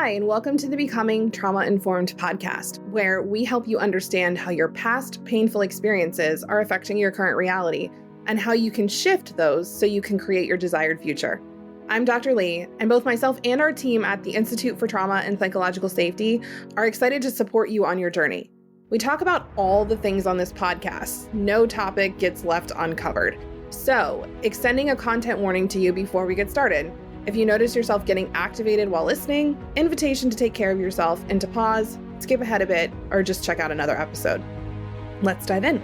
Hi, and welcome to the Becoming Trauma-Informed podcast, where we help you understand how your past painful experiences are affecting your current reality and how you can shift those so you can create your desired future. I'm Dr. Lee, and both myself and our team at the Institute for Trauma and Psychological Safety are excited to support you on your journey. We talk about all the things on this podcast. No topic gets left uncovered. So, extending a content warning to you before we get started. If you notice yourself getting activated while listening, invitation to take care of yourself and to pause, skip ahead a bit, or just check out another episode. Let's dive in.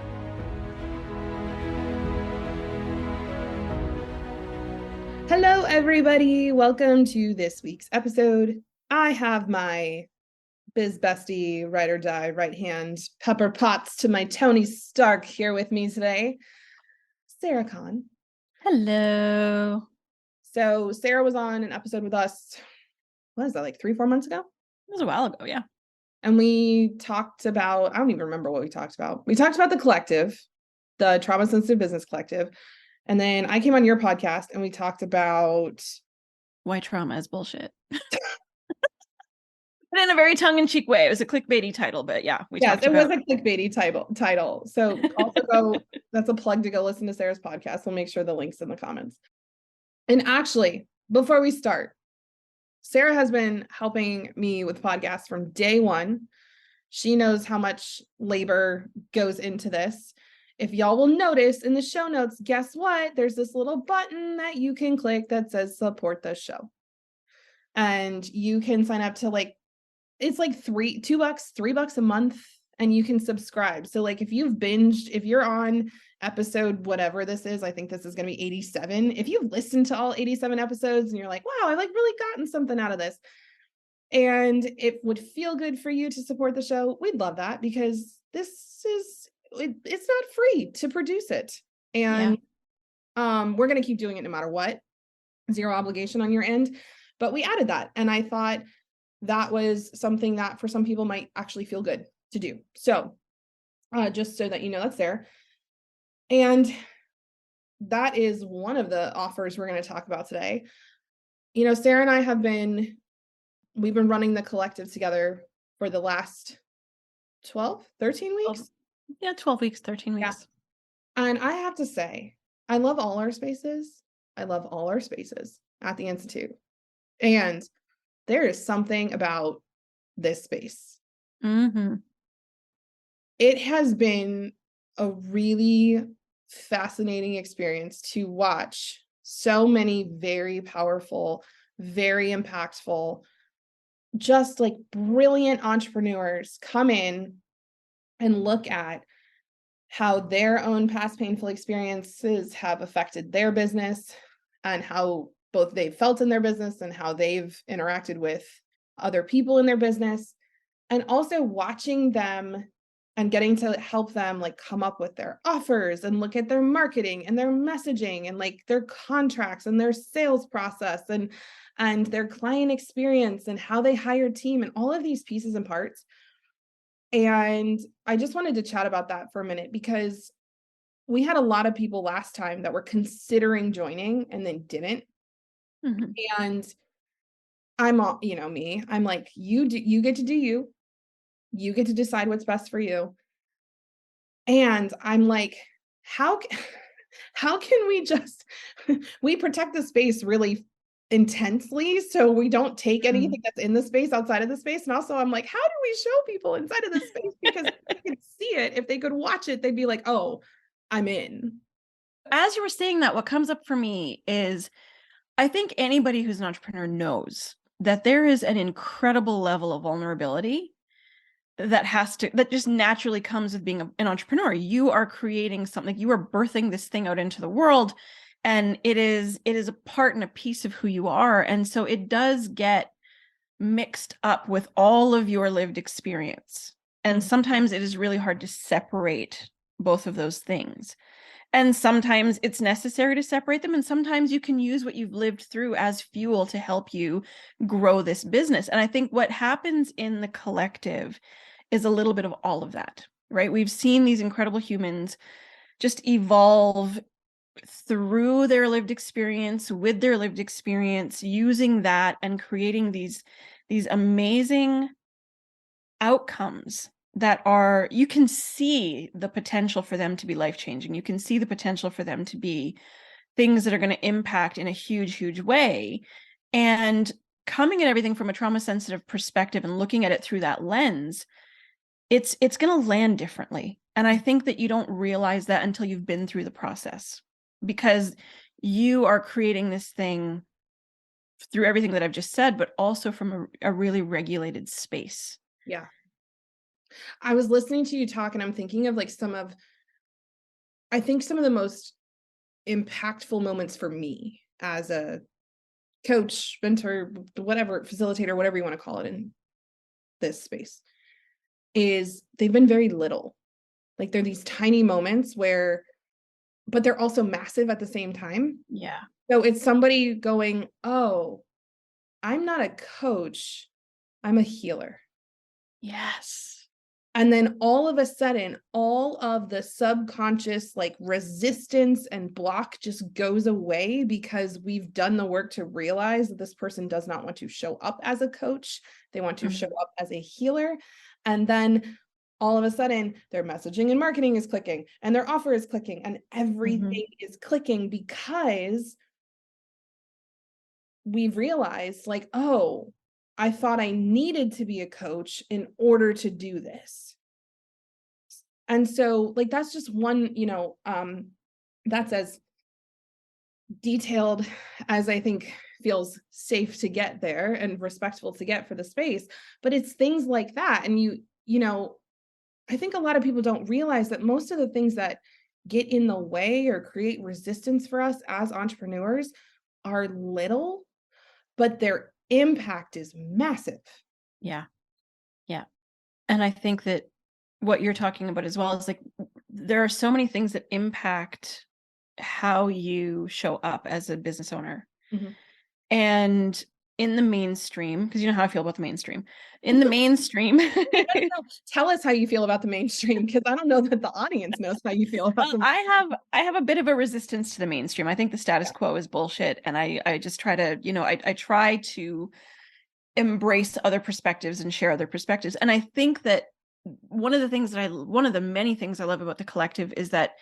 Hello, everybody. Welcome to this week's episode. I have my biz bestie, ride or die, right hand, Pepper Potts to my Tony Stark here with me today, Sarah Kahn. Hello. So Sarah was on an episode with us, what is that, like 3-4 months ago? It was a while ago, yeah. And we talked about, I don't even remember what we talked about. We talked about the collective, the Trauma Sensitive Business Collective. And then I came on your podcast and we talked about why trauma is bullshit. But in a very tongue-in-cheek way. It was a clickbaity title, but yeah, was a clickbaity title. So also that's a plug to go listen to Sarah's podcast. We'll make sure the link's in the comments. And actually, before we start, Sarah has been helping me with podcasts from day one. She knows how much labor goes into this. If y'all will notice in the show notes, guess what? There's this little button that you can click that says support the show. And you can sign up to it's like $3 a month, and you can subscribe. So like if you've binged, if you're on episode whatever this is, I think this is going to be 87. If you've listened to all 87 episodes and you're like, wow, I really gotten something out of this, and it would feel good for you to support the show, we'd love that, because it's not free to produce it. And we're going to keep doing it no matter what. Zero obligation on your end. But we added that, and I thought that was something that for some people might actually feel good to do. So just so that you know, that's there. And that is one of the offers we're going to talk about today. You know, Sarah and I we've been running the collective together for the last 13 weeks. 12 weeks, 13 weeks. Yeah. And I have to say, I love all our spaces. I love all our spaces at the Institute. And there is something about this space. Mm-hmm. It has been a really fascinating experience to watch so many very powerful, very impactful, just like brilliant entrepreneurs come in and look at how their own past painful experiences have affected their business, and how both they've felt in their business and how they've interacted with other people in their business, and also watching them and getting to help them come up with their offers and look at their marketing and their messaging and their contracts and their sales process and their client experience and how they hire a team and all of these pieces and parts. And I just wanted to chat about that for a minute, because we had a lot of people last time that were considering joining and then didn't. Mm-hmm. And I'm all, me, I'm like, you get to do you get to decide what's best for you. And I'm like, how can we protect the space really intensely so we don't take anything that's in the space outside of the space? And also I'm like, how do we show people inside of the space? Because if they could see it, if they could watch it, they'd be like, oh, I'm in. As you were saying that, what comes up for me is, I think anybody who's an entrepreneur knows that there is an incredible level of vulnerability that just naturally comes with being an entrepreneur. You are creating something, you are birthing this thing out into the world, and it is a part and a piece of who you are. And so it does get mixed up with all of your lived experience. And sometimes it is really hard to separate both of those things. And sometimes it's necessary to separate them. And sometimes you can use what you've lived through as fuel to help you grow this business. And I think what happens in the collective is a little bit of all of that, right? We've seen these incredible humans just evolve through their lived experience, with their lived experience, using that and creating these these amazing outcomes that are, you can see the potential for them to be life-changing. You can see the potential for them to be things that are going to impact in a huge, huge way. And coming at everything from a trauma-sensitive perspective and looking at it through that lens, it's going to land differently. And I think that you don't realize that until you've been through the process, because you are creating this thing through everything that I've just said, but also from a really regulated space. Yeah. I was listening to you talk and I'm thinking of like I think some of the most impactful moments for me as a coach, mentor, whatever, facilitator, whatever you want to call it in this space, is they've been very little. Like they're these tiny moments but they're also massive at the same time. Yeah. So it's somebody going, oh, I'm not a coach, I'm a healer. Yes. And then all of a sudden, all of the subconscious like resistance and block just goes away because we've done the work to realize that this person does not want to show up as a coach. They want to show up as a healer. And then all of a sudden their messaging and marketing is clicking and their offer is clicking and everything is clicking because we've realized like, oh, I thought I needed to be a coach in order to do this. And so like, that's just one, that's as detailed as I think feels safe to get there and respectful to get for the space. But it's things like that. And I think a lot of people don't realize that most of the things that get in the way or create resistance for us as entrepreneurs are little, but their impact is massive. Yeah. Yeah. And I think that what you're talking about as well is like, there are so many things that impact how you show up as a business owner. And in the mainstream, because you know how I feel about the mainstream, in the mainstream. Tell us how you feel about the mainstream, because I don't know that the audience knows how you feel about them. I have a bit of a resistance to the mainstream. I think the status quo is bullshit. And I just try to, I try to embrace other perspectives and share other perspectives. And I think that one of the many things I love about the collective is that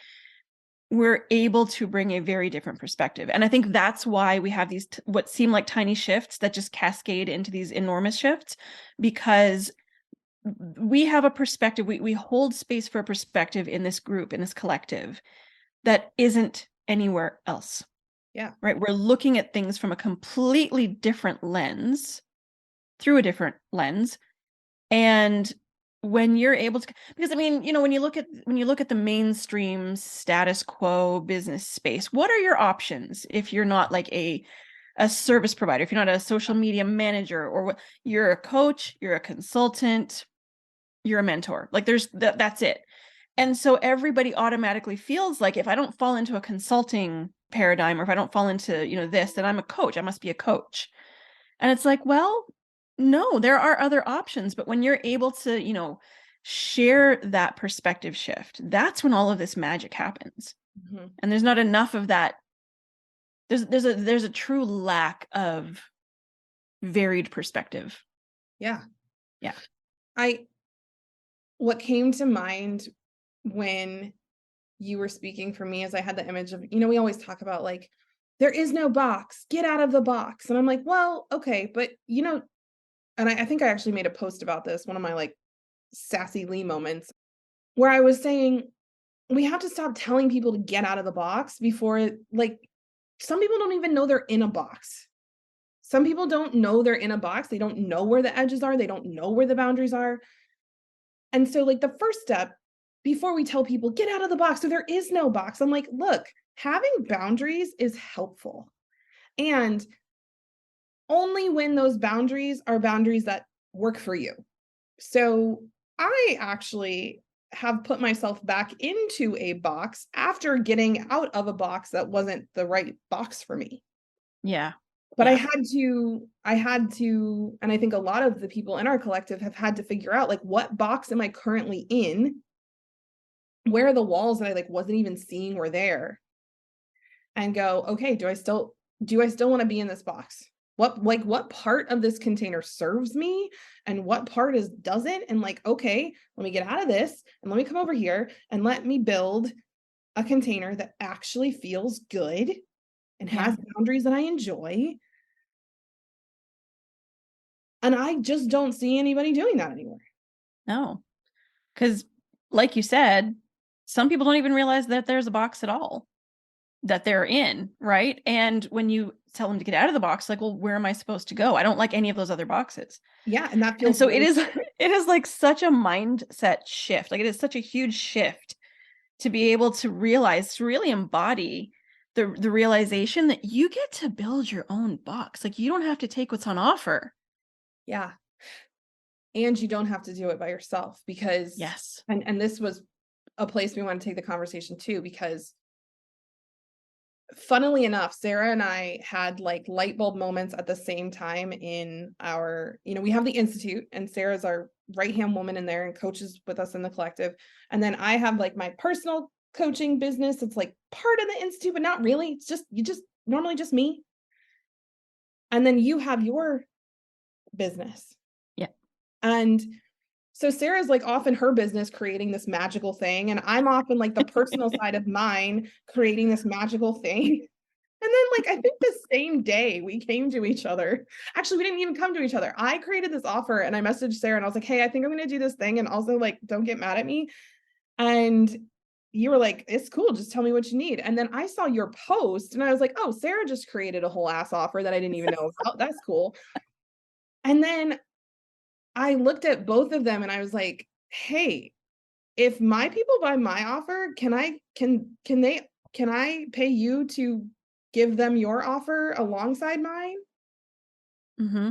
we're able to bring a very different perspective. And I think that's why we have these, what seem like tiny shifts that just cascade into these enormous shifts, because we have a perspective, we hold space for a perspective in this group, in this collective, that isn't anywhere else. Yeah. Right. We're looking at things from a completely different lens, through a different lens. And when you're able to, because I mean, when you look at the mainstream status quo business space, what are your options if you're not like a service provider, if you're not a social media manager, or what? You're a coach, you're a consultant, you're a mentor. Like that's it. And so everybody automatically feels like, if I don't fall into a consulting paradigm, or if I don't fall into this, then I'm a coach, I must be a coach. And it's like, well, no, there are other options. But when you're able to, share that perspective shift, that's when all of this magic happens. And there's not enough of that. There's a true lack of varied perspective. Yeah. Yeah. What came to mind when you were speaking for me is I had the image of, we always talk about like, there is no box, get out of the box. And I'm like, well, okay, but and I think I actually made a post about this, one of my like sassy Lee moments, where I was saying, we have to stop telling people to get out of the box before some people don't even know they're in a box. Some people don't know they're in a box. They don't know where the edges are. They don't know where the boundaries are. And so like the first step before we tell people get out of the box, so there is no box, I'm like, look, having boundaries is helpful. And only when those boundaries are boundaries that work for you. So I actually have put myself back into a box after getting out of a box that wasn't the right box for me. Yeah. But yeah. I had to, and I think a lot of the people in our collective have had to figure out like, what box am I currently in? Where are the walls that I like wasn't even seeing were there? And go, okay, do I still want to be in this box? what part of this container serves me and what part doesn't, and like, okay, let me get out of this and let me come over here and let me build a container that actually feels good and has boundaries that I enjoy. And I just don't see anybody doing that anymore. No, because like you said, some people don't even realize that there's a box at all that they're in, right? And when you tell them to get out of the box, like, well, where am I supposed to go? I don't like any of those other boxes. Yeah, and that And feels so really it is like such a mindset shift. Like, it is such a huge shift to be able to realize, to really embody the realization that you get to build your own box. Like, you don't have to take what's on offer. yeah. And you don't have to do it by yourself, because Yes. and this was a place we want to take the conversation to, because funnily enough, Sarah and I had like light bulb moments at the same time in our, we have the Institute, and Sarah's our right-hand woman in there and coaches with us in the collective. And then I have like my personal coaching business. It's like part of the Institute, but not really. It's just, normally just me. And then you have your business. Yeah. And so Sarah's like off in her business creating this magical thing, and I'm off in like the personal side of mine creating this magical thing. And then like, I think the same day we came to each other. Actually, we didn't even come to each other. I created this offer and I messaged Sarah and I was like, hey, I think I'm going to do this thing. And also like, don't get mad at me. And you were like, it's cool. Just tell me what you need. And then I saw your post and I was like, oh, Sarah just created a whole ass offer that I didn't even know about. That's cool. And then I looked at both of them and I was like, hey, if my people buy my offer, can I pay you to give them your offer alongside mine? Mm-hmm.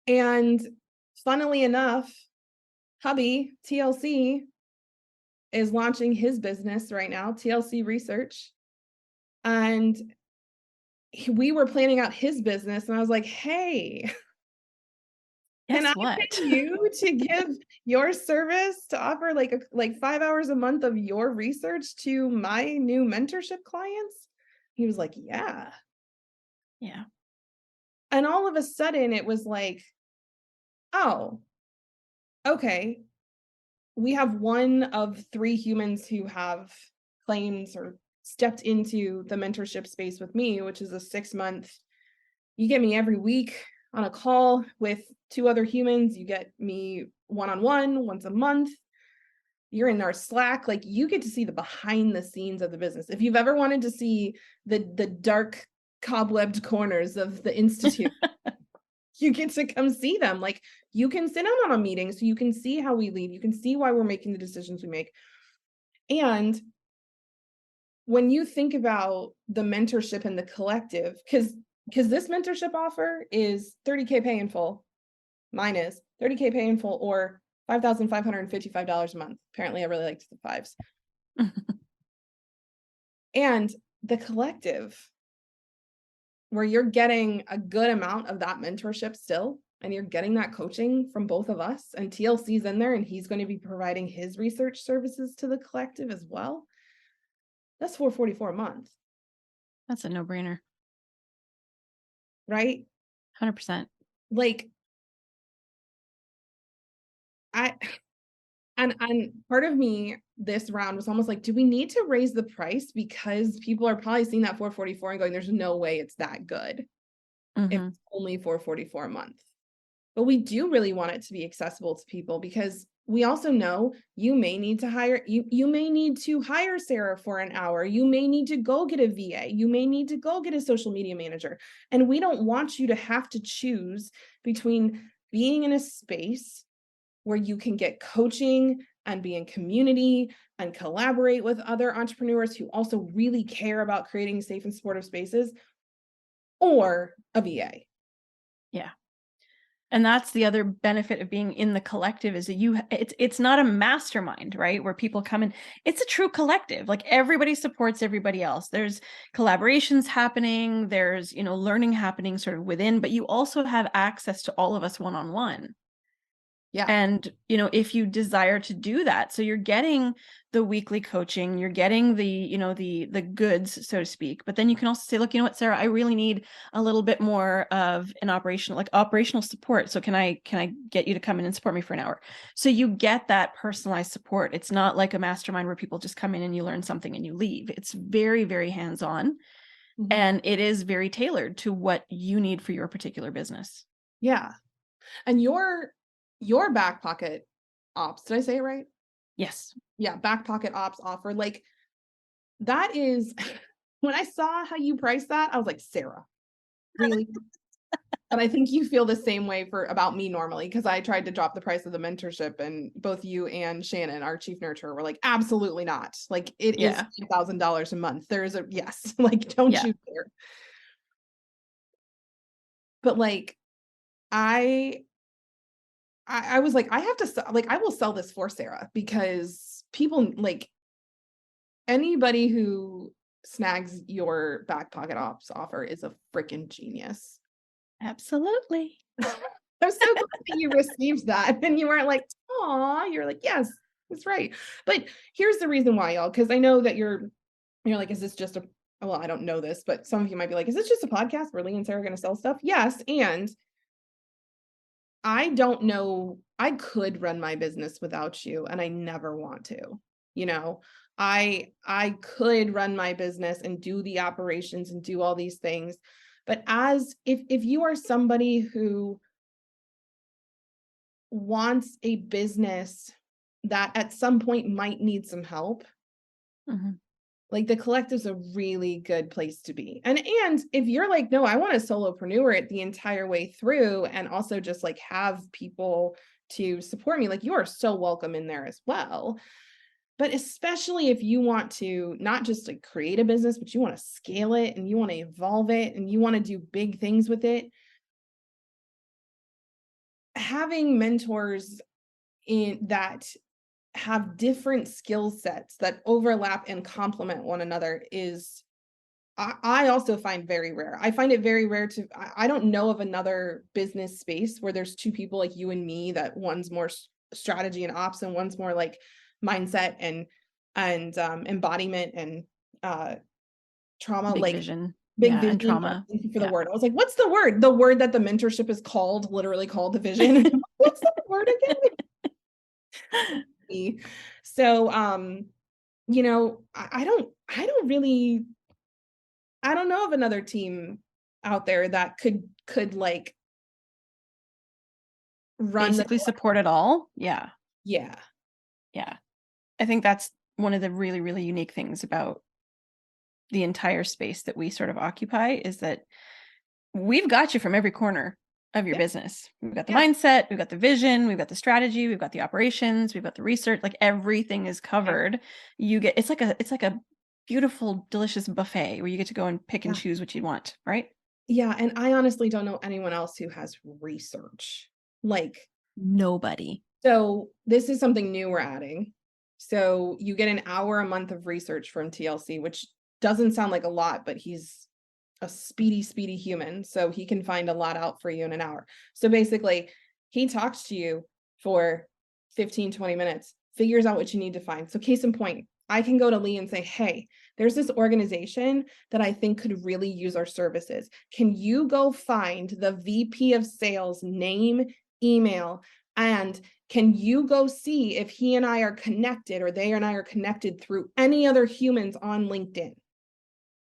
And funnily enough, hubby TLC is launching his business right now, TLC Research. And we were planning out his business and I was like, hey, can I Guess what? pay you to give your service to offer like 5 hours a month of your research to my new mentorship clients? He was like, yeah. Yeah. And all of a sudden it was like, oh, okay. We have one of 3 humans who have claims or stepped into the mentorship space with me, which is a 6-month. You get me every week on a call with 2 other humans. You get me one-on-one once a month. You're in our Slack. Like, you get to see the behind the scenes of the business. If you've ever wanted to see the dark cobwebbed corners of the Institute, you get to come see them. Like, you can sit in on a meeting so you can see how we lead. You can see why we're making the decisions we make. And when you think about the mentorship and the collective, because this mentorship offer is $30K pay in full. Mine is $30K pay in full or $5,555 a month. Apparently, I really liked the fives. And the collective, where you're getting a good amount of that mentorship still, and you're getting that coaching from both of us, and TLC's in there and he's going to be providing his research services to the collective as well. That's $444 a month. That's a no-brainer. Right? 100%. Like, and part of me this round was almost like, do we need to raise the price? Because people are probably seeing that $444 and going, there's no way it's that good. If it's only $444 a month. But we do really want it to be accessible to people, because we also know you may need to hire, you may need to hire Sarah for an hour. You may need to go get a VA. You may need to go get a social media manager. And we don't want you to have to choose between being in a space where you can get coaching and be in community and collaborate with other entrepreneurs who also really care about creating safe and supportive spaces, or a VA. Yeah. And that's the other benefit of being in the collective, is that it's not a mastermind, right? Where people come in, it's a true collective. Like, everybody supports everybody else. There's collaborations happening, there's, learning happening sort of within, but you also have access to all of us one-on-one. Yeah. And, if you desire to do that, so you're getting the weekly coaching, you're getting the goods, so to speak, but then you can also say, look, you know what, Sarah, I really need a little bit more of an operational support. So can I get you to come in and support me for an hour? So you get that personalized support. It's not like a mastermind where people just come in and you learn something and you leave. It's very, very hands-on, and it is very tailored to what you need for your particular business. Yeah. And your back pocket ops, did I say it right? Yes. Yeah, back pocket ops offer, like, that is when I saw how you priced that, I was like, Sarah, really? And I think you feel the same way about me normally, because I tried to drop the price of the mentorship, and both you and Shannon, our chief nurturer, were like, absolutely not. Like, it is $1,000 a month. There's a yes, like, don't you dare. But like, I was like, I have to like, I will sell this for Sarah, because people, like, anybody who snags your back pocket ops offer is a freaking genius. Absolutely. I'm so glad that you received that and you weren't like, "Aw," you're like, "Yes, that's right." But here's the reason why, y'all, because I know that you're like, "Is this just a," well, I don't know this, but some of you might be like, "Is this just a podcast where Lee and Sarah are gonna sell stuff?" Yes, and I don't know, I could run my business without you, and I never want to. You know, I could run my business and do the operations and do all these things. But as if you are somebody who wants a business that at some point might need some help, like, the collective's a really good place to be. And if you're like, no, I want to solopreneur it the entire way through, and also just like have people to support me, like, you are so welcome in there as well. But especially if you want to not just like create a business, but you want to scale it and you want to evolve it and you want to do big things with it, having mentors in that have different skill sets that overlap and complement one another is, I also find very rare. I find it very rare to, I don't know of another business space where there's two people like you and me, that one's more strategy and ops and one's more like mindset and embodiment and trauma, Big like vision. big Yeah, and vision. trauma. Thank you for the word. I was like, what's the word? The word that the mentorship is called, literally called the vision. What's the word again? So, I don't really, I don't know of another team out there that could like run the, Basically support it all. Yeah. yeah. Yeah. I think that's one of the really, really unique things about the entire space that we sort of occupy, is that we've got you from every corner of your Yeah. business. We've got the Yeah. mindset, we've got the vision, we've got the strategy, we've got the operations, we've got the research, like everything is covered. You get, it's like a beautiful, delicious buffet where you get to go and pick and choose what you want, right? Yeah, and I honestly don't know anyone else who has research. Like, Nobody. so this is something new we're adding. So you get an hour a month of research from TLC, which doesn't sound like a lot, but he's a speedy human. So he can find a lot out for you in an hour. So basically, he talks to you for 15, 20 minutes, figures out what you need to find. So case in point, I can go to Lee and say, hey, there's this organization that I think could really use our services. Can you go find the VP of sales name, email, and can you go see if he and I are connected, or they and I are connected through any other humans on LinkedIn?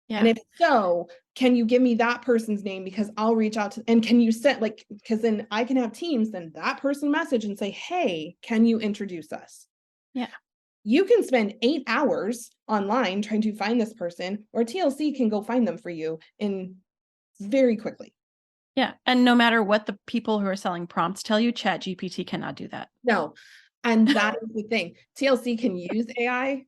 Yeah. And if so, can you give me that person's name, because I'll reach out to, and can you set, like, because then I can have teams send that person message and say, hey, can you introduce us? Yeah. You can spend 8 hours online trying to find this person, or TLC can go find them for you in very quickly. Yeah. And no matter what the people who are selling prompts tell you, ChatGPT cannot do that. No. And that is the thing. TLC can use AI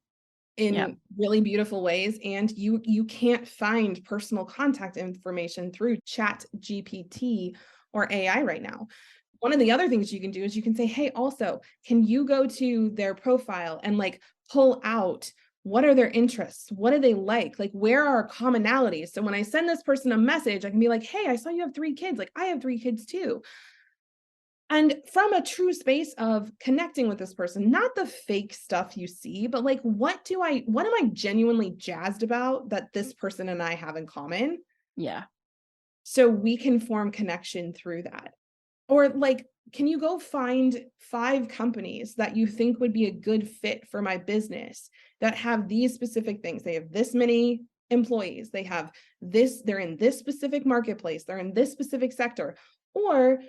in really beautiful ways, and you can't find personal contact information through ChatGPT or AI right now. One of the other things you can do is you can say, hey, also, can you go to their profile and like pull out, what are their interests? What do they like? Where are our commonalities? So when I send this person a message, I can be like, hey, I saw you have 3 kids. Like, I have 3 kids too. And from a true space of connecting with this person, not the fake stuff you see, but like, what am I genuinely jazzed about that this person and I have in common? Yeah. So we can form connection through that. Or like, can you go find 5 companies that you think would be a good fit for my business that have these specific things? They have this many employees, they have this, they're in this specific marketplace, they're in this specific sector. Or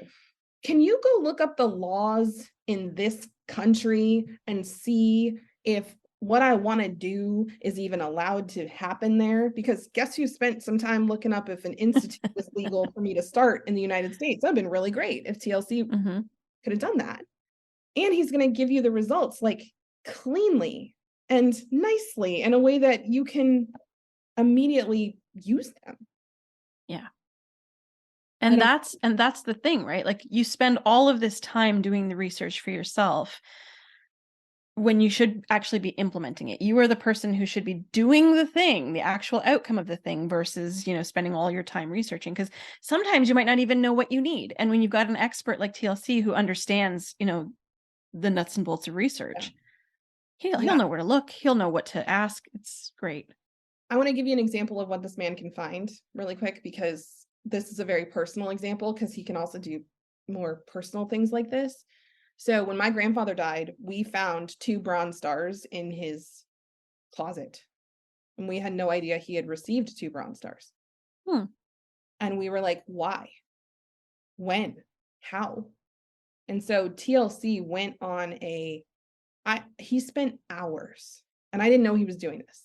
can you go look up the laws in this country and see if what I want to do is even allowed to happen there? Because guess who spent some time looking up if an institute was legal for me to start in the United States? That'd been really great if TLC could have done that. And he's going to give you the results like cleanly and nicely in a way that you can immediately use them. Yeah. And that's the thing, right? Like you spend all of this time doing the research for yourself when you should actually be implementing it. You are the person who should be doing the thing, the actual outcome of the thing versus, spending all your time researching. Because sometimes you might not even know what you need. And when you've got an expert like TLC who understands, the nuts and bolts of research, he'll know where to look. He'll know what to ask. It's great. I want to give you an example of what this man can find really quick, because this is a very personal example, because he can also do more personal things like this. So when my grandfather died, we found 2 Bronze Stars in his closet. And we had no idea he had received 2 Bronze Stars. And we were like, why? When? How? And so TLC went on he spent hours, and I didn't know he was doing this,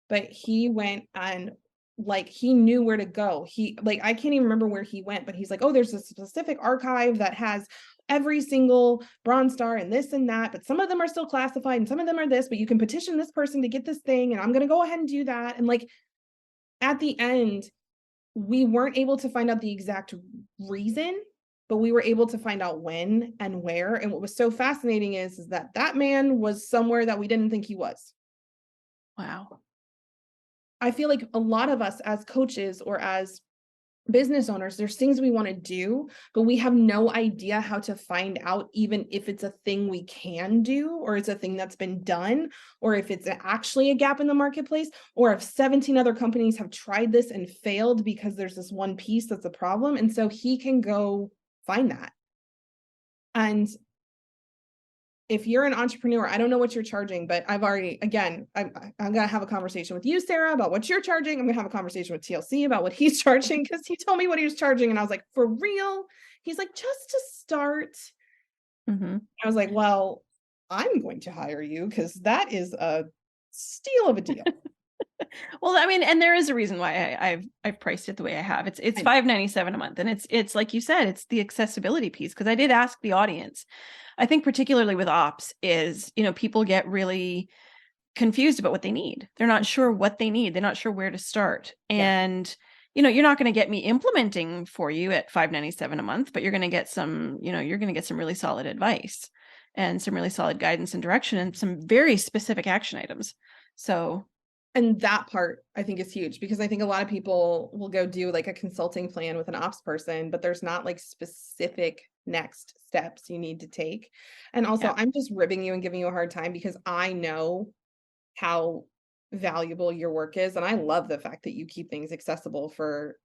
but he went and like, he knew where to go. I can't even remember where he went, but he's like, oh, there's a specific archive that has every single Bronze Star and this and that, but some of them are still classified and some of them are this, but you can petition this person to get this thing. And I'm going to go ahead and do that. And like, at the end, we weren't able to find out the exact reason, but we were able to find out when and where. And what was so fascinating is that man was somewhere that we didn't think he was. Wow. I feel like a lot of us as coaches or as business owners, there's things we want to do, but we have no idea how to find out even if it's a thing we can do, or it's a thing that's been done, or if it's actually a gap in the marketplace, or if 17 other companies have tried this and failed because there's this one piece that's a problem. And so he can go find that. And if you're an entrepreneur, I don't know what you're charging, but I'm going to have a conversation with you, Sarah, about what you're charging. I'm going to have a conversation with TLC about what he's charging, because he told me what he was charging. And I was like, for real? He's like, just to start. I was like, well, I'm going to hire you because that is a steal of a deal. Well, I mean, and there is a reason why I've priced it the way I have. It's $5.97 a month. And it's like you said, it's the accessibility piece. Because I did ask the audience, I think particularly with ops is, people get really confused about what they need. They're not sure what they need. They're not sure where to start. And, you're not going to get me implementing for you at $5.97 a month, but you're going to get some, really solid advice and some really solid guidance and direction and some very specific action items. So. And that part I think is huge, because I think a lot of people will go do like a consulting plan with an ops person, but there's not like specific next steps you need to take. And also, I'm just ribbing you and giving you a hard time because I know how valuable your work is. And I love the fact that you keep things accessible for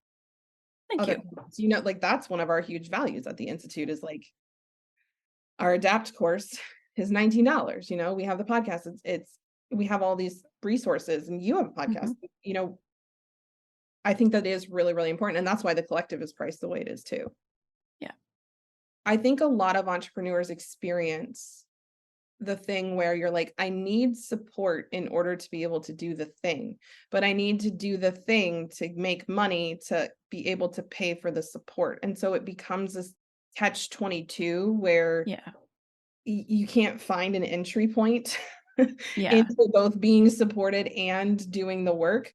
other people. Like that's one of our huge values at the Institute is like our Adapt course is $19. We have the podcast. We have all these resources, and you have a podcast. I think that is really, really important. And that's why the collective is priced the way it is too. Yeah. I think a lot of entrepreneurs experience the thing where you're like, I need support in order to be able to do the thing, but I need to do the thing to make money to be able to pay for the support. And so it becomes this catch-22 where you can't find an entry point into both being supported and doing the work.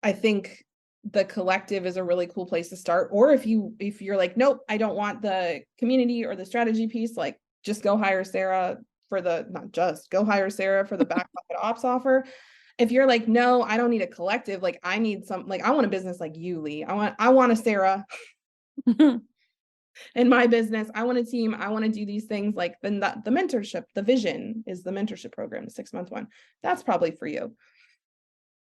I think the collective is a really cool place to start. Or if you're like, nope, I don't want the community or the strategy piece, like just go hire Sarah for the back pocket ops offer. If you're like, no, I don't need a collective, like I need I want a business like you, Lee. I want a Sarah in my business. I want a team. I want to do these things. Like then the mentorship, the vision is the mentorship program, the 6-month one. That's probably for you.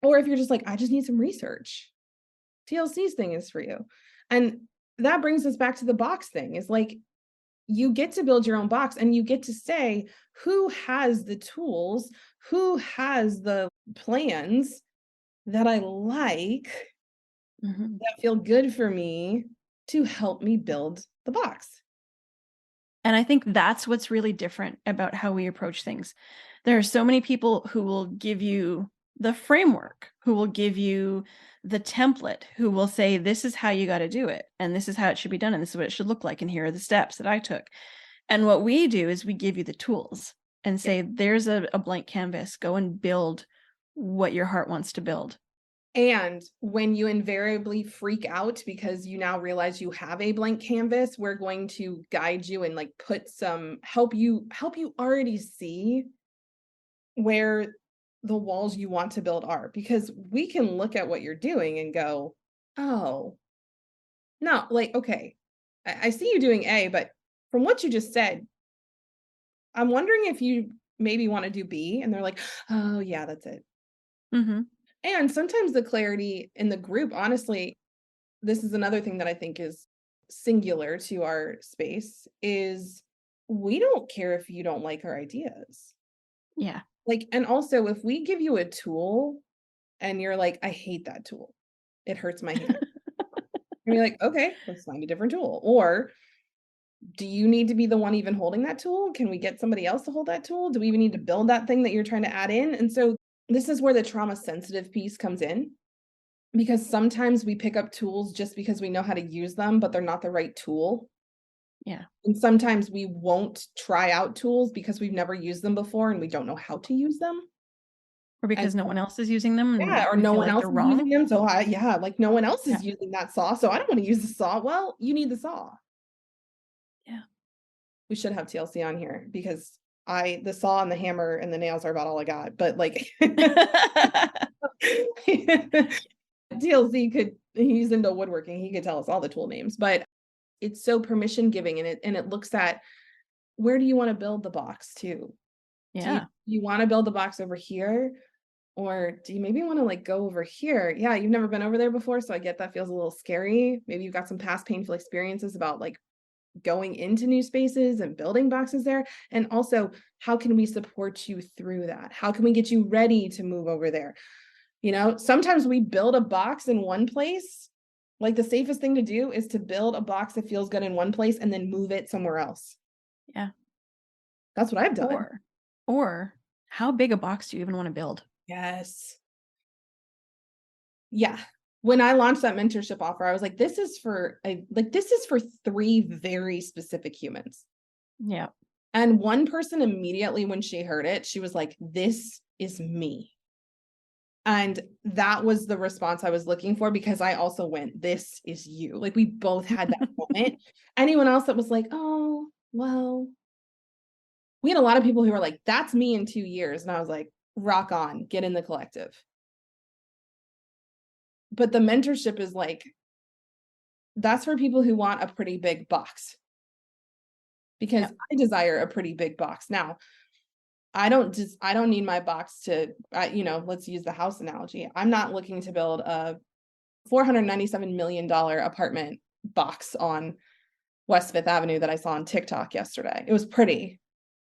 Or if you're just like, I just need some research, TLC's thing is for you. And that brings us back to the box thing, is like, you get to build your own box and you get to say who has the tools, who has the plans that I like, that feel good for me to help me build the box. And I think that's what's really different about how we approach things. There are so many people who will give you the framework, who will give you the template, who will say, this is how you got to do it. And this is how it should be done. And this is what it should look like. And here are the steps that I took. And what we do is we give you the tools and say, there's a blank canvas, go and build what your heart wants to build. And when you invariably freak out because you now realize you have a blank canvas, we're going to guide you and like put some, help you already see where the walls you want to build are, because we can look at what you're doing and go, oh, no, like, okay, I see you doing A, but from what you just said, I'm wondering if you maybe want to do B. And they're like, oh yeah, that's it. And sometimes the clarity in the group, honestly, this is another thing that I think is singular to our space, is we don't care if you don't like our ideas. Yeah. Like, and also if we give you a tool and you're like, I hate that tool, it hurts my hand. And you're like, okay, let's find a different tool. Or do you need to be the one even holding that tool? Can we get somebody else to hold that tool? Do we even need to build that thing that you're trying to add in? And so this is where the trauma sensitive piece comes in, because sometimes we pick up tools just because we know how to use them, but they're not the right tool. Yeah. And sometimes we won't try out tools because we've never used them before and we don't know how to use them. Or because no one else is using them. Yeah, or no one else is using them. So like no one else is using that saw. So I don't want to use the saw. Well, you need the saw. Yeah. We should have TLC on here because the saw and the hammer and the nails are about all I got. But like TLC he's into woodworking. He could tell us all the tool names, but it's so permission giving, and it looks at, where do you want to build the box to? Yeah. Do you want to build the box over here? Or do you maybe want to like go over here? Yeah, you've never been over there before. So I get that feels a little scary. Maybe you've got some past painful experiences about like going into new spaces and building boxes there. And also, how can we support you through that? How can we get you ready to move over there? You know, sometimes we build a box in one place. Like the safest thing to do is to build a box that feels good in one place and then move it somewhere else. Yeah. That's what I've done. Or how big a box do you even want to build? Yes. Yeah. When I launched that mentorship offer, I was like, this is for 3 very specific humans. Yeah. And one person immediately, when she heard it, she was like, this is me. And that was the response I was looking for, because I also went, this is you. Like we both had that moment. Anyone else that was like, oh, well, we had a lot of people who were like, that's me in 2 years. And I was like, rock on, get in the collective. But the mentorship is like, that's for people who want a pretty big box, because I desire a pretty big box. Now, I don't need my box to, let's use the house analogy. I'm not looking to build a $497 million apartment box on West 5th Avenue that I saw on TikTok yesterday. It was pretty,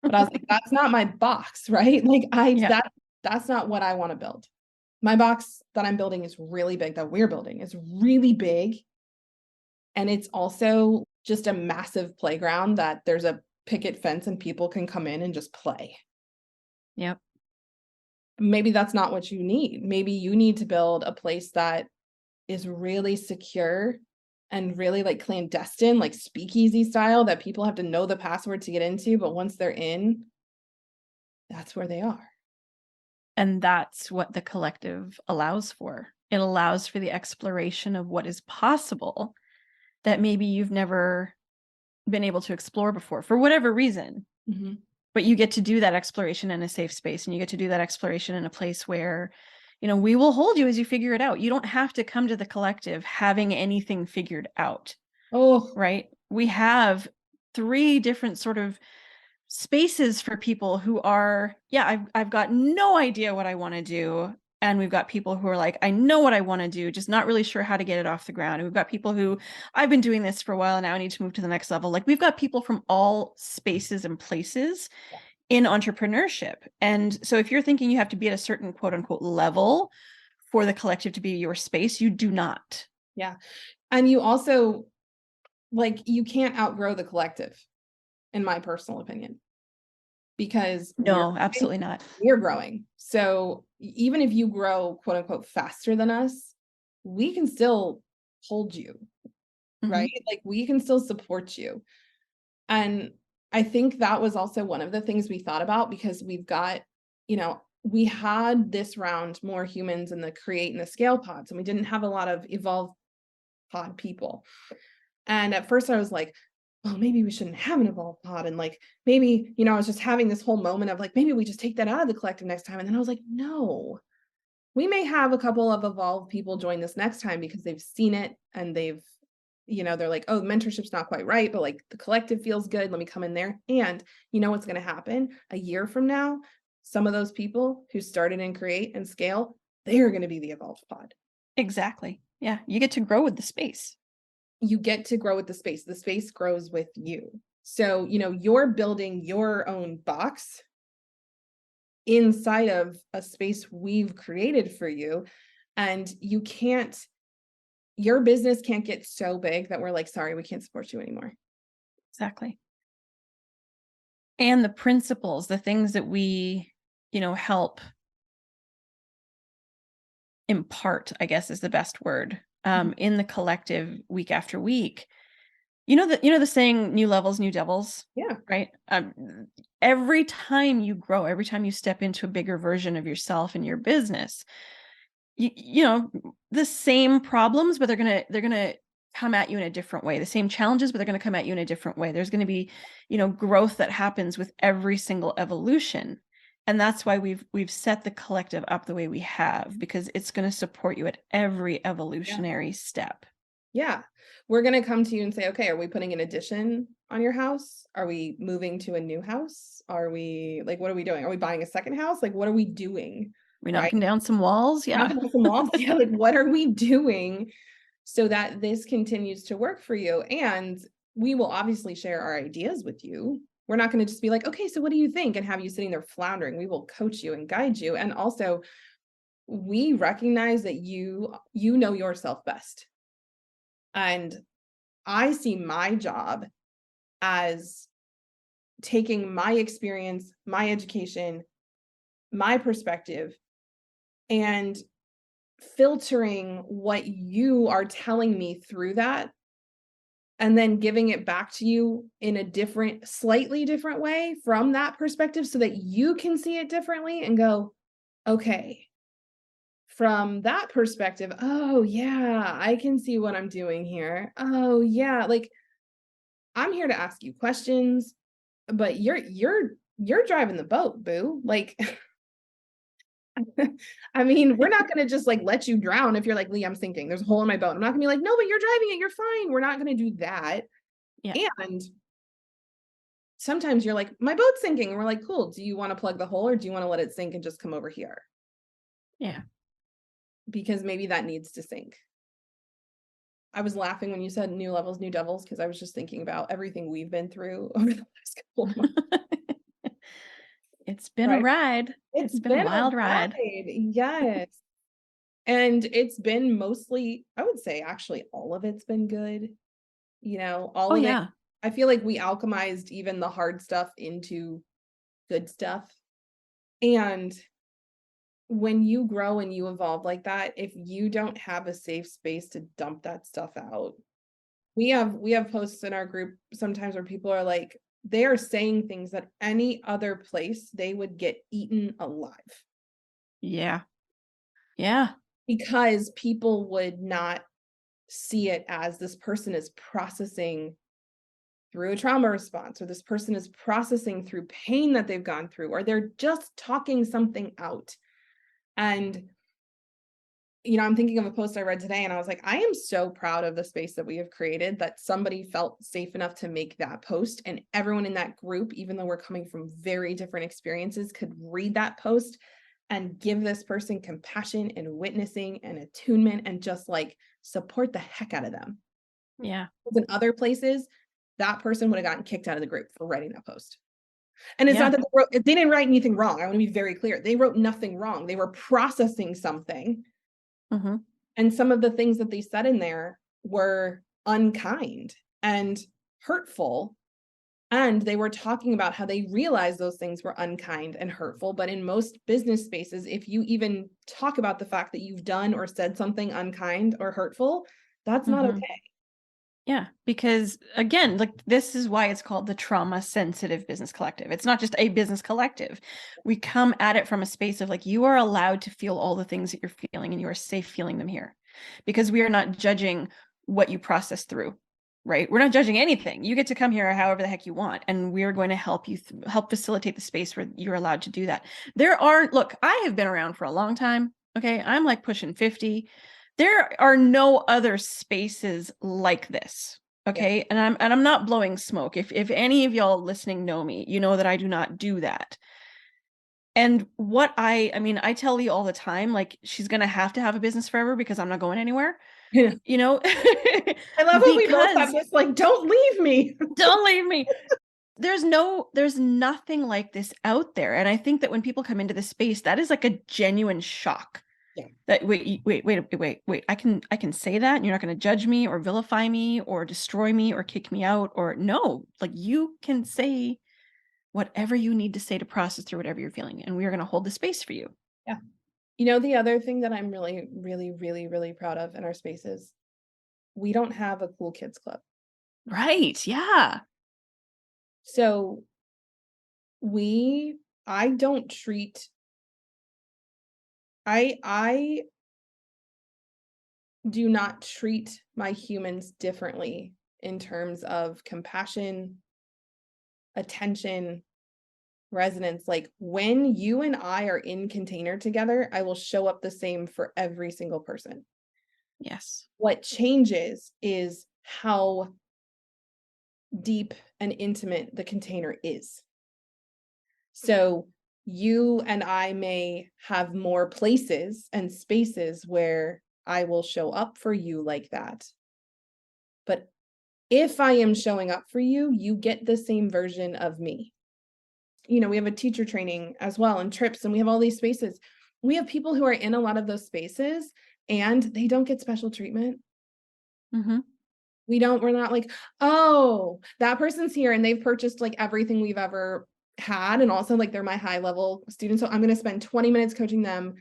but I was like, that's not my box, right? Like that's not what I want to build. My box that I'm building is really big, that we're building is really big. And it's also just a massive playground that there's a picket fence and people can come in and just play. Yep. Maybe that's not what you need. Maybe you need to build a place that is really secure and really like clandestine, like speakeasy style, that people have to know the password to get into. But once they're in, that's where they are. And that's what the collective allows for. It allows for the exploration of what is possible that maybe you've never been able to explore before for whatever reason. Mm-hmm. But you get to do that exploration in a safe space, and you get to do that exploration in a place where, we will hold you as you figure it out. You don't have to come to the collective having anything figured out. Oh, right. We have 3 different sort of spaces for people who are, yeah, I've got no idea what I want to do. And we've got people who are like, I know what I want to do, just not really sure how to get it off the ground. And we've got people who, I've been doing this for a while and now I need to move to the next level. Like, we've got people from all spaces and places in entrepreneurship. And so if you're thinking you have to be at a certain quote unquote level for the collective to be your space, you do not. Yeah. And you also, like, you can't outgrow the collective, in my personal opinion, because No, absolutely not. we're growing. So even if you grow, quote unquote, faster than us, we can still hold you, right? Like, we can still support you. And I think that was also one of the things we thought about, because we've got, we had this round more humans in the create and the scale pods, and we didn't have a lot of evolve pod people. And at first I was like, well, maybe we shouldn't have an evolve pod. And like, maybe, I was just having this whole moment of like, maybe we just take that out of the collective next time. And then I was like, no, we may have a couple of evolve people join this next time because they've seen it and they've, they're like, oh, mentorship's not quite right, but like the collective feels good. Let me come in there. And you know what's going to happen a year from now? Some of those people who started in create and scale, they're going to be the evolve pod. Exactly. Yeah. You get to grow with the space. You get to grow with the space. The space grows with you. So, you're building your own box inside of a space we've created for you. And your business can't get so big that we're like, sorry, we can't support you anymore. Exactly. And the principles, the things that we, help impart, I guess is the best word, in the collective week after week. The saying, new levels, new devils. Yeah. Right. Every time you grow, every time you step into a bigger version of yourself and your business, the same problems, but they're going to come at you in a different way. The same challenges, but they're going to come at you in a different way. There's going to be, growth that happens with every single evolution. And that's why we've set the collective up the way we have, because it's going to support you at every evolutionary step. Yeah. We're going to come to you and say, okay, are we putting an addition on your house? Are we moving to a new house? Are we like, what are we doing? Are we buying a second house? Like, what are we doing? We're knocking down some walls. Yeah. Knocking down some walls. Yeah. Like, what are we doing so that this continues to work for you? And we will obviously share our ideas with you. We're not going to just be like, okay, so what do you think? And have you sitting there floundering. We will coach you and guide you. And also, we recognize that you know yourself best. And I see my job as taking my experience, my education, my perspective, and filtering what you are telling me through that, and then giving it back to you in a slightly different way from that perspective, so that you can see it differently and go, okay, from that perspective, oh yeah, I can see what I'm doing here. Oh yeah, like, I'm here to ask you questions, but you're driving the boat, boo. Like, I mean, we're not going to just like let you drown if you're like, Lee, I'm sinking. There's a hole in my boat. I'm not going to be like, no, but you're driving it. You're fine. We're not going to do that. Yeah. And sometimes you're like, my boat's sinking. And we're like, cool. Do you want to plug the hole, or do you want to let it sink and just come over here? Yeah. Because maybe that needs to sink. I was laughing when you said new levels, new devils, because I was just thinking about everything we've been through over the last couple of months. It's been a ride. It's been a wild ride. Yes. And it's been mostly, I would say actually all of it's been good. All of it. I feel like we alchemized even the hard stuff into good stuff. And when you grow and you evolve like that, if you don't have a safe space to dump that stuff out, we have posts in our group sometimes where people are like, they are saying things that any other place they would get eaten alive. Yeah. Yeah. Because people would not see it as this person is processing through a trauma response, or this person is processing through pain that they've gone through, or they're just talking something out. And I'm thinking of a post I read today, and I was like, I am so proud of the space that we have created, that somebody felt safe enough to make that post, and everyone in that group, even though we're coming from very different experiences, could read that post and give this person compassion and witnessing and attunement and just like support the heck out of them. Yeah. In other places, that person would have gotten kicked out of the group for writing that post. And it's Yeah. not that they didn't write anything wrong. I want to be very clear. They wrote nothing wrong. They were processing something. Mm-hmm. And some of the things that they said in there were unkind and hurtful. And they were talking about how they realized those things were unkind and hurtful. But in most business spaces, if you even talk about the fact that you've done or said something unkind or hurtful, that's not Mm-hmm. okay. Yeah, because again, like this is why it's called the trauma sensitive business collective. It's not just a business collective. We come at it from a space of like, you are allowed to feel all the things that you're feeling and you are safe feeling them here, because we are not judging what you process through, right? We're not judging anything. You get to come here however the heck you want, and we are going to help you help facilitate the space where you're allowed to do that. Look, I have been around for a long time. Okay. I'm like pushing 50. There are no other spaces like this. Yeah. Okay. And I'm not blowing smoke. If any of y'all listening know me, you know that I do not do that. And I tell you all the time, like, she's gonna have to have a business forever because I'm not going anywhere. Yeah. You know, I love when we both have because this, like, don't leave me. don't leave me. There's nothing like this out there. And I think that when people come into this space, that is like a genuine shock. Yeah. That wait, I can say that and you're not going to judge me or vilify me or destroy me or kick me out, or no, like you can say whatever you need to say to process through whatever you're feeling, and we are going to hold the space for you. Yeah. The other thing that I'm really, really, really, really proud of in our spaces, we don't have a cool kids club. Right. Yeah. So I don't treat, I do not treat my humans differently in terms of compassion, attention, resonance. Like when you and I are in container together, I will show up the same for every single person. Yes. What changes is how deep and intimate the container is. So you and I may have more places and spaces where I will show up for you like that. But if I am showing up for you, you get the same version of me. We have a teacher training as well and trips, and we have all these spaces. We have people who are in a lot of those spaces and they don't get special treatment. Mm-hmm. We're not like, oh, that person's here and they've purchased like everything we've ever had. And also like they're my high level students. So I'm going to spend 20 minutes coaching them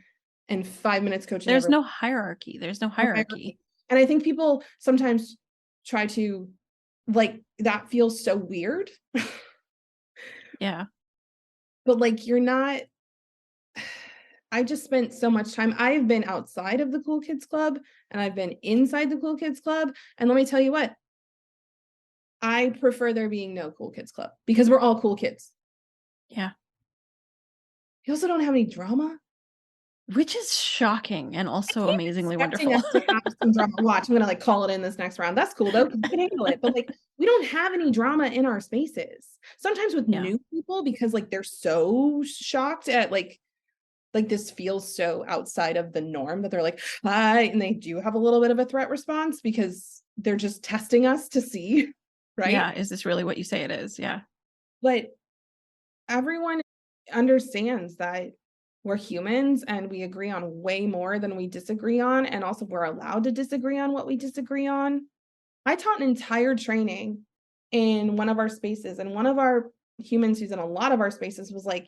and 5 minutes coaching There's everyone. no hierarchy. There's no hierarchy. And I think people sometimes try to, like, that feels so weird. Yeah. But like, you're not, I just spent so much time. I've been outside of the Cool Kids Club and I've been inside the Cool Kids Club. And let me tell you what, I prefer there being no Cool Kids Club because we're all cool kids. Yeah. You also don't have any drama. Which is shocking and also amazingly Expecting wonderful. us to have some drama. Watch, I'm gonna like call it in this next round. That's cool though, 'cause we can handle it. But like, we don't have any drama in our spaces. Sometimes with Yeah. new people, because like they're so shocked at like this feels so outside of the norm that they're like, hi, and they do have a little bit of a threat response because they're just testing us to see, right? Yeah. Is this really what you say it is? Yeah. But everyone understands that we're humans and we agree on way more than we disagree on. And also we're allowed to disagree on what we disagree on. I taught an entire training in one of our spaces, and one of our humans who's in a lot of our spaces was like,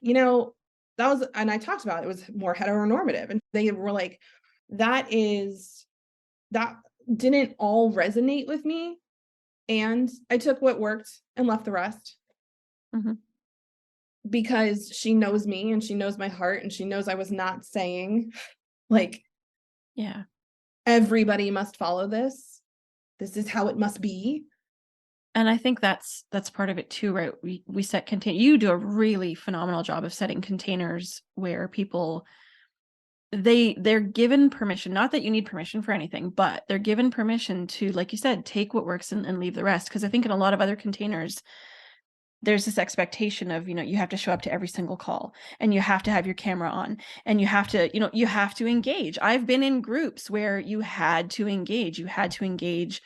that was, and I talked about it was more heteronormative. And they were like, that didn't all resonate with me. And I took what worked and left the rest. Mm-hmm. Because she knows me and she knows my heart and she knows I was not saying like, yeah, everybody must follow this. This is how it must be. And I think that's part of it too, right? We set you do a really phenomenal job of setting containers where people, they're given permission, not that you need permission for anything, but they're given permission to, like you said, take what works and leave the rest. Because I think in a lot of other containers, there's this expectation of, you have to show up to every single call, and you have to have your camera on, and you have to, you have to engage. I've been in groups where you had to engage.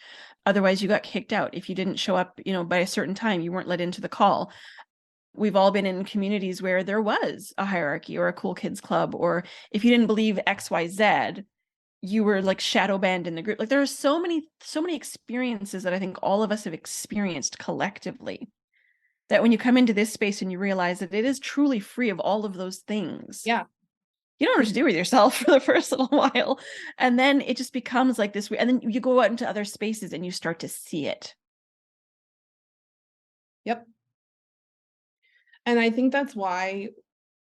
Otherwise you got kicked out. If you didn't show up, by a certain time, you weren't let into the call. We've all been in communities where there was a hierarchy or a cool kids club, or if you didn't believe XYZ, you were like shadow banned in the group. Like there are so many experiences that I think all of us have experienced collectively, that when you come into this space and you realize that it is truly free of all of those things, Yeah. you don't know what to do with yourself for the first little while. And then it just becomes like this. And then you go out into other spaces and you start to see it. Yep. And I think that's why,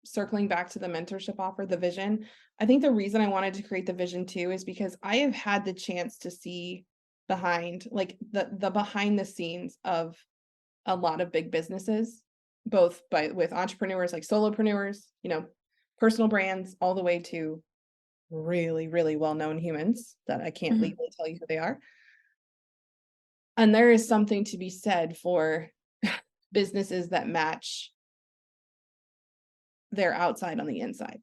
circling back to the mentorship offer, the vision, I think the reason I wanted to create the vision too is because I have had the chance to see behind, like the behind the scenes of a lot of big businesses, both with entrepreneurs, like solopreneurs, personal brands, all the way to really, really well-known humans that I can't legally tell you who they are. And there is something to be said for businesses that match their outside on the inside.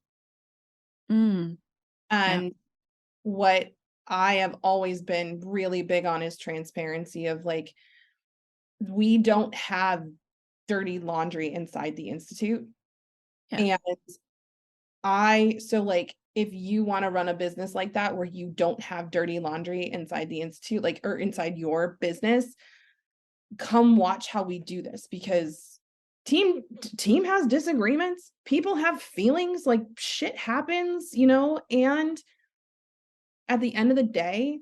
And what I have always been really big on is transparency of like, we don't have dirty laundry inside the Institute. Yeah. And so like, if you want to run a business like that, where you don't have dirty laundry inside the Institute, like, or inside your business, come watch how we do this, because team has disagreements. People have feelings, like shit happens, and at the end of the day,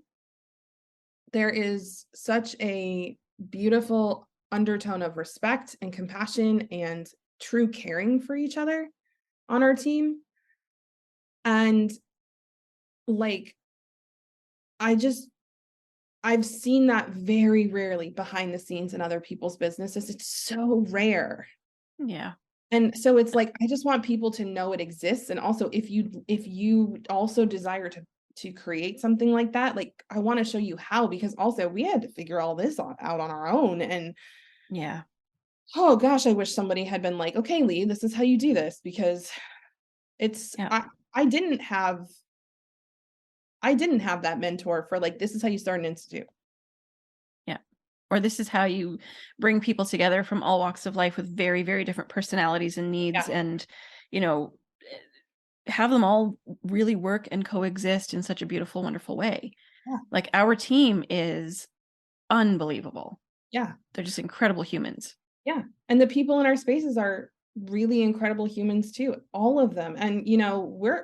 there is such a beautiful undertone of respect and compassion and true caring for each other on our team. And like, I've seen that very rarely behind the scenes in other people's businesses. It's so rare. Yeah. And so it's like, I just want people to know it exists. And also, if you also desire to create something like that, like, I want to show you how, because also we had to figure all this out on our own. And yeah, oh gosh, I wish somebody had been like, okay, Lee, this is how you do this, because it's, I didn't have that mentor for like, this is how you start an institute. Yeah. Or this is how you bring people together from all walks of life with very, very different personalities and needs, and, have them all really work and coexist in such a beautiful, wonderful way. Yeah. Like our team is unbelievable. Yeah. They're just incredible humans. Yeah. And the people in our spaces are really incredible humans too, all of them. And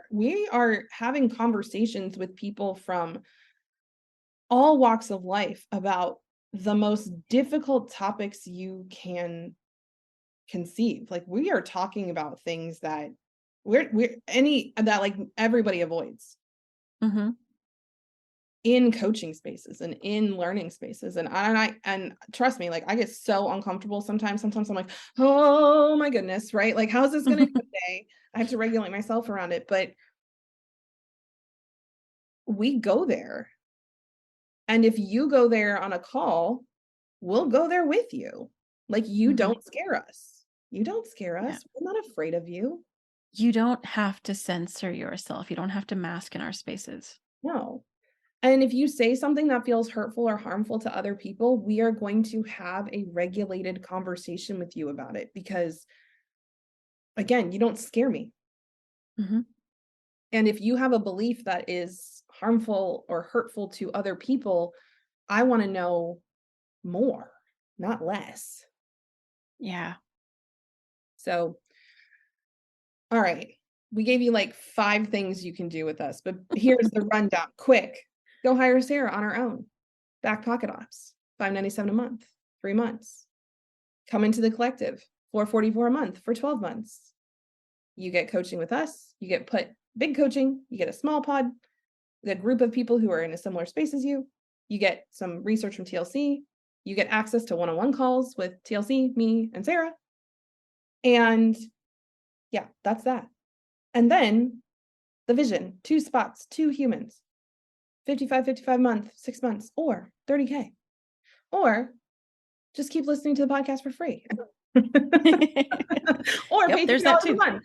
we are having conversations with people from all walks of life about the most difficult topics you can conceive. Like, we are talking about things that like everybody avoids in coaching spaces and in learning spaces. And trust me, like, I get so uncomfortable sometimes I'm like, oh my goodness, right? Like, how's this going to go today? I have to regulate myself around it. But we go there. And if you go there on a call, we'll go there with you. Like, you don't scare us. You don't scare us. Yeah. We're not afraid of you. You don't have to censor yourself. You don't have to mask in our spaces. No. And if you say something that feels hurtful or harmful to other people, we are going to have a regulated conversation with you about it, because, again, you don't scare me. And if you have a belief that is harmful or hurtful to other people, I want to know more, not less. Yeah. So, all right. We gave you like 5 things you can do with us, but here's the rundown. Quick. Go hire Sarah on our own. Back pocket ops, $5.97 a month, 3 months. Come into the collective, $4.44 a month for 12 months. You get coaching with us. You get put big coaching. You get a small pod, a group of people who are in a similar space as you. You get some research from TLC. You get access to one-on-one calls with TLC, me, and Sarah. And yeah, that's that. And then the vision, 2 spots, 2 humans, 55 month, 6 months, or 30K, or just keep listening to the podcast for free. Or pay there's that $3 a too. month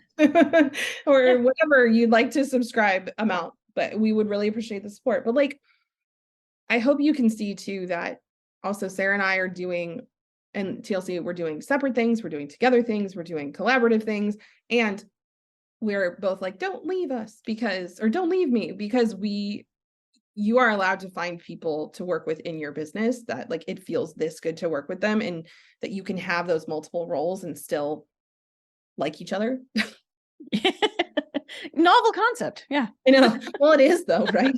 or whatever you'd like to subscribe amount, but we would really appreciate the support. But like, I hope you can see too that also Sarah and I are doing, and TLC, we're doing separate things, we're doing together things, we're doing collaborative things, and we're both like, don't leave us or don't leave me, because you are allowed to find people to work with in your business that like it feels this good to work with them, and that you can have those multiple roles and still like each other. Novel concept. Yeah. I know. Well, it is though, right?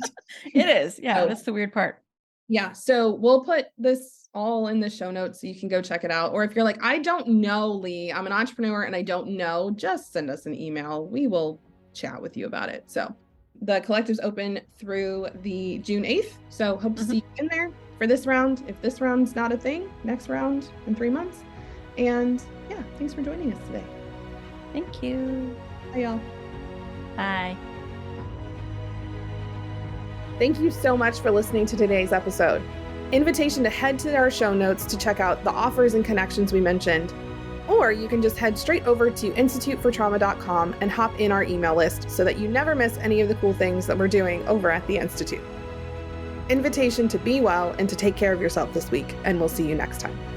It is. Yeah. So, that's the weird part. Yeah. So we'll put this all in the show notes so you can go check it out. Or if you're like, I don't know, Lee, I'm an entrepreneur and I don't know, just send us an email. We will chat with you about it. So the collective's open through the June 8th. So hope to see you in there for this round. If this round's not a thing, next round in 3 months. And yeah, thanks for joining us today. Thank you. Bye, y'all. Bye. Thank you so much for listening to today's episode. Invitation to head to our show notes to check out the offers and connections we mentioned. Or you can just head straight over to institutefortrauma.com and hop in our email list so that you never miss any of the cool things that we're doing over at the Institute. Invitation to be well and to take care of yourself this week, and we'll see you next time.